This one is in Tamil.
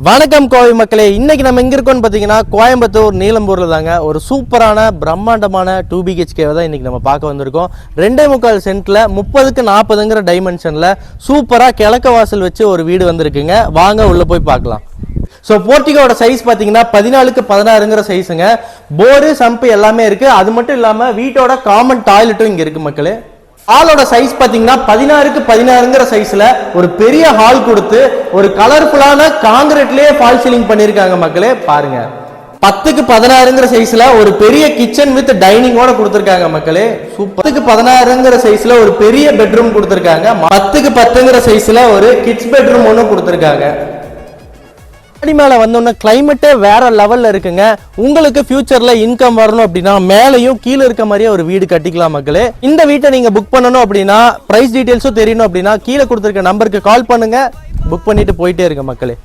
வணக்கம் கோவை மக்களே. இன்னைக்கு நம்ம எங்க இருக்கோம்னு பாத்தீங்கன்னா கோயம்புத்தூர் நீலம்பூர்ல தாங்க ஒரு சூப்பரான பிரம்மாண்டமான 2BHK தான் இன்னைக்கு நம்ம பார்க்க வந்திருக்கோம். 2.25 சென்ட்ல 30க்கு 40ங்கிற டைமென்ஷன்ல சூப்பரா கிழக்க வாசல் வச்சு ஒரு வீடு வந்திருக்குங்க. வாங்க உள்ள போய் பார்க்கலாம். ஸோ போர்ட்டிகோட சைஸ் பார்த்தீங்கன்னா 14க்கு 16ங்கிற சைஸுங்க. போரு சம்பு எல்லாமே இருக்கு. அது மட்டும் இல்லாம வீட்டோட காமன் டாய்லெட்டும் இங்க இருக்கு மக்களே. ஹாலோட சைஸ் பாத்தீங்கன்னா 16க்கு 16ங்கிற சைஸ்ல ஒரு பெரிய ஹால் கொடுத்து ஒரு கலர்ஃபுல்லான காங்கிரீட்லயே ஃபால் சீலிங் பண்ணிருக்காங்க மக்களே. பாருங்க, 10க்கு 16ங்கிற சைஸ்ல ஒரு பெரிய கிச்சன் வித் டைனிங்கோட கொடுத்திருக்காங்க மக்களே. 10க்கு 16ங்கிற சைஸ்ல ஒரு பெரிய பெட்ரூம் கொடுத்திருக்காங்க. 10க்கு 10ங்கிற சைஸ்ல ஒரு கிட்ஸ் பெட்ரூம் ஒன்று கொடுத்திருக்காங்க. மாடி மேல வந்தோன்னா கிளைமேட்டே வேற லெவல்ல இருக்குங்க. உங்களுக்கு ஃபியூச்சர்ல இன்கம் வரணும் அப்படின்னா மேலையும் கீழே இருக்க மாதிரியே ஒரு வீடு கட்டிக்கலாம் மக்களே. இந்த வீட்டை நீங்க புக் பண்ணணும் அப்படின்னா பிரைஸ் டீடைல்ஸும் தெரியணும் அப்படின்னா கீழே கொடுத்திருக்க நம்பருக்கு கால் பண்ணுங்க. புக் பண்ணிட்டு போயிட்டே இருக்க மக்களே.